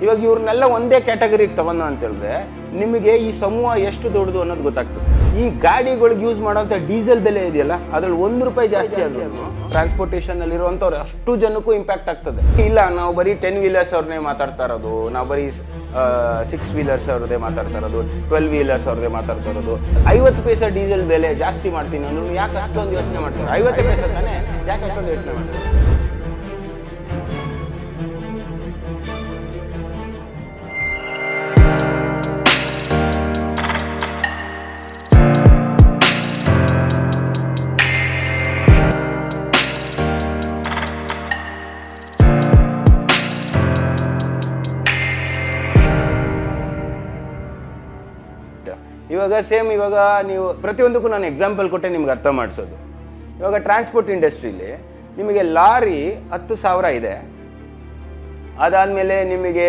ಇವಾಗ ಇವ್ರನ್ನೆಲ್ಲ ಒಂದೇ ಕ್ಯಾಟಗರಿಗೆ ತಗೊಂಡು ಅಂತ ಹೇಳಿದ್ರೆ ನಿಮಗೆ ಈ ಸಮೂಹ ಎಷ್ಟು ದೊಡ್ಡದು ಅನ್ನೋದು ಗೊತ್ತಾಗ್ತದೆ. ಈ ಗಾಡಿಗಳಿಗೆ ಯೂಸ್ ಮಾಡೋಂಥ ಡೀಸೆಲ್ ಬೆಲೆ ಇದೆಯಲ್ಲ, ಅದ್ರಲ್ಲಿ ₹1 ಜಾಸ್ತಿ ಆದ್ರೂ ಟ್ರಾನ್ಸ್ಪೋರ್ಟೇಷನ್ ಅಲ್ಲಿ ಇರುವಂಥವ್ರು ಅಷ್ಟು ಜನಕ್ಕೂ ಇಂಪ್ಯಾಕ್ಟ್ ಆಗ್ತದೆ. ಇಲ್ಲ ನಾವು ಬರೀ 10 ವೀಲರ್ಸ್ ಅವ್ರನ್ನೇ ಮಾತಾಡ್ತಾ ಇರೋದು, ನಾವು ಬರೀ 6 ವೀಲರ್ಸ್ ಅವ್ರದ್ದೇ ಮಾತಾಡ್ತಾ ಇರೋದು, 12 ವೀಲರ್ಸ್ ಅವ್ರದ್ದೇ ಮಾತಾಡ್ತಾ ಇರೋದು. 50 ಪೈಸೆ ಡೀಸೆಲ್ ಬೆಲೆ ಜಾಸ್ತಿ ಮಾಡ್ತೀನಿ ಅಂದ್ರೂ ಯಾಕೆ ಅಷ್ಟೊಂದು ಯೋಚನೆ ಮಾಡ್ತಾರೆ? 50 ಪೈಸೆ ತಾನೇ, ಯಾಕೆ ಅಷ್ಟೊಂದು ಯೋಚನೆ ಮಾಡ್ತಾರೆ? ಇವಾಗ ಸೇಮ್ ಇವಾಗ ನೀವು ಪ್ರತಿಯೊಂದಕ್ಕೂ ನಾನು ಎಕ್ಸಾಂಪಲ್ ಕೊಟ್ಟೆ ನಿಮ್ಗೆ ಅರ್ಥ ಮಾಡಿಸೋದು. ಇವಾಗ ಟ್ರಾನ್ಸ್ಪೋರ್ಟ್ ಇಂಡಸ್ಟ್ರೀಲಿ ನಿಮಗೆ ಲಾರಿ 10,000 ಇದೆ, ಅದಾದಮೇಲೆ ನಿಮಗೆ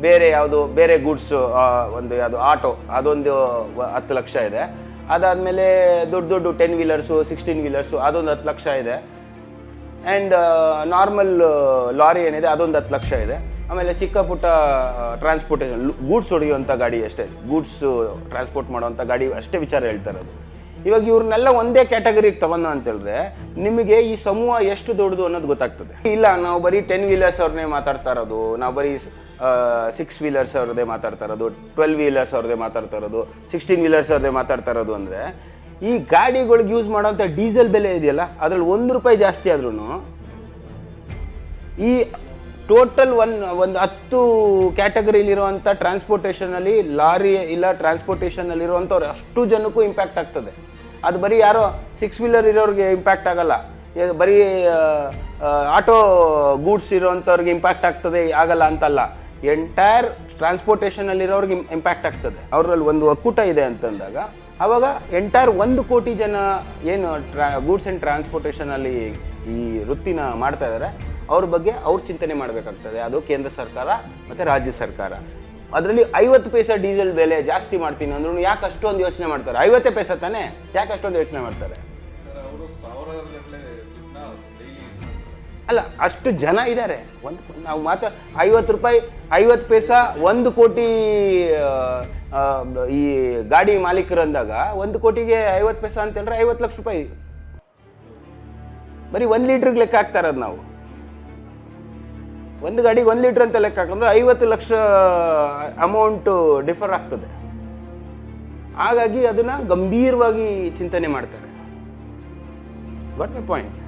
ಬೇರೆ ಯಾವುದು ಬೇರೆ ಗೂಡ್ಸು ಒಂದು ಯಾವುದು ಆಟೋ ಅದೊಂದು 10 ಲಕ್ಷ ಇದೆ, ಅದಾದಮೇಲೆ ದೊಡ್ಡ ದೊಡ್ಡ 10 ವೀಲರ್ಸು 16 ವೀಲರ್ಸು ಅದೊಂದು 10 ಲಕ್ಷ ಇದೆ, ಆ್ಯಂಡ್ ನಾರ್ಮಲ್ ಲಾರಿ ಏನಿದೆ ಅದೊಂದು 10 ಲಕ್ಷ ಇದೆ. ಆಮೇಲೆ ಚಿಕ್ಕ ಪುಟ್ಟ ಟ್ರಾನ್ಸ್ಪೋರ್ಟೇಷನ್ ಗೂಡ್ಸ್ ಹೊಡೆಯುವಂಥ ಗಾಡಿ ಅಷ್ಟೇ, ಗೂಡ್ಸು ಟ್ರಾನ್ಸ್ಪೋರ್ಟ್ ಮಾಡೋವಂಥ ಗಾಡಿ ಅಷ್ಟೇ ವಿಚಾರ ಹೇಳ್ತಾ ಇರೋದು. ಇವಾಗ ಇವ್ರನ್ನೆಲ್ಲ ಒಂದೇ ಕ್ಯಾಟಗರಿಗೆ ತಗೊಂಡು ಅಂತ ಹೇಳಿದ್ರೆ ನಿಮಗೆ ಈ ಸಮೂಹ ಎಷ್ಟು ದೊಡ್ಡದು ಅನ್ನೋದು ಗೊತ್ತಾಗ್ತದೆ. ಇಲ್ಲ ನಾವು ಬರೀ 10 ವೀಲರ್ಸ್ ಅವ್ರನ್ನೇ ಮಾತಾಡ್ತಾ ಇರೋದು, ನಾವು ಬರೀ 6 ವೀಲರ್ಸ್ ಅವ್ರದ್ದೇ ಮಾತಾಡ್ತಾ ಇರೋದು, 12 ವೀಲರ್ಸ್ ಅವ್ರದ್ದೇ ಮಾತಾಡ್ತಾ ಇರೋದು, 16 ವೀಲರ್ಸ್ ಅವ್ರದ್ದೇ ಮಾತಾಡ್ತಾ ಇರೋದು ಅಂದರೆ ಈ ಗಾಡಿಗಳಿಗೆ ಯೂಸ್ ಮಾಡೋಂಥ ಡೀಸೆಲ್ ಬೆಲೆ ಇದೆಯಲ್ಲ, ಅದರಲ್ಲಿ ₹1 ಜಾಸ್ತಿ ಆದ್ರೂ ಈ ಟೋಟಲ್ ಒಂದು 10 ಕ್ಯಾಟಗರಿಲಿರುವಂಥ ಟ್ರಾನ್ಸ್ಪೋರ್ಟೇಷನಲ್ಲಿ ಲಾರಿ ಇಲ್ಲ ಟ್ರಾನ್ಸ್ಪೋರ್ಟೇಷನಲ್ಲಿರುವಂಥವ್ರು ಅಷ್ಟು ಜನಕ್ಕೂ ಇಂಪ್ಯಾಕ್ಟ್ ಆಗ್ತದೆ. ಅದು ಬರೀ ಯಾರೋ 6 ವೀಲರ್ ಇರೋರಿಗೆ ಇಂಪ್ಯಾಕ್ಟ್ ಆಗಲ್ಲ, ಬರೀ ಆಟೋ ಗೂಡ್ಸ್ ಇರೋವಂಥವ್ರಿಗೆ ಇಂಪ್ಯಾಕ್ಟ್ ಆಗ್ತದೆ ಆಗಲ್ಲ ಅಂತಲ್ಲ, ಎಂಟೈರ್ ಟ್ರಾನ್ಸ್ಪೋರ್ಟೇಷನಲ್ಲಿರೋರಿಗೆ ಇಂಪ್ಯಾಕ್ಟ್ ಆಗ್ತದೆ. ಅವರಲ್ಲಿ ಒಂದು ಒಕ್ಕೂಟ ಇದೆ ಅಂತಂದಾಗ ಆವಾಗ ಎಂಟೈರ್ 1 ಕೋಟಿ ಜನ ಏನು ಗೂಡ್ಸ್ ಆ್ಯಂಡ್ ಟ್ರಾನ್ಸ್ಪೋರ್ಟೇಷನಲ್ಲಿ ಈ ವೃತ್ತಿನ ಮಾಡ್ತಾ ಇದ್ದಾರೆ ಅವ್ರ ಬಗ್ಗೆ ಅವ್ರು ಚಿಂತನೆ ಮಾಡಬೇಕಾಗ್ತದೆ. ಅದು ಕೇಂದ್ರ ಸರ್ಕಾರ ಮತ್ತು ರಾಜ್ಯ ಸರ್ಕಾರ. ಅದರಲ್ಲಿ 50 ಪೈಸೆ ಡೀಸೆಲ್ ಬೆಲೆ ಜಾಸ್ತಿ ಮಾಡ್ತೀನಿ ಅಂದ್ರೂ ಯಾಕೆ ಅಷ್ಟೊಂದು ಯೋಚನೆ ಮಾಡ್ತಾರೆ? 50 ಪೈಸೆ ತಾನೇ, ಯಾಕೆ ಅಷ್ಟೊಂದು ಯೋಚನೆ ಮಾಡ್ತಾರೆ? ಅಲ್ಲ, ಅಷ್ಟು ಜನ ಇದ್ದಾರೆ. ನಾವು ₹50 50 ಪೈಸೆ 1 ಕೋಟಿ ಈ ಗಾಡಿ ಮಾಲೀಕರು ಅಂದಾಗ 1 ಕೋಟಿಗೆ 50 ಪೈಸೆ ಅಂತಂದ್ರೆ ₹50 ಲಕ್ಷ. ಬರೀ 1 ಲೀಟ್ರಿಗೆ ಲೆಕ್ಕ ಹಾಕ್ತಾ ಇರೋದು ನಾವು. ಒಂದು ಗಾಡಿಗೆ 1 ಲೀಟ್ರ್ ಅಂತ ಲೆಕ್ಕ ಹಾಕಿದ್ರೆ 50 ಲಕ್ಷ ಅಮೌಂಟು ಡಿಫರ್ ಆಗ್ತದೆ. ಹಾಗಾಗಿ ಅದನ್ನು ಗಂಭೀರವಾಗಿ ಚಿಂತನೆ ಮಾಡ್ತಾರೆ. Got my point.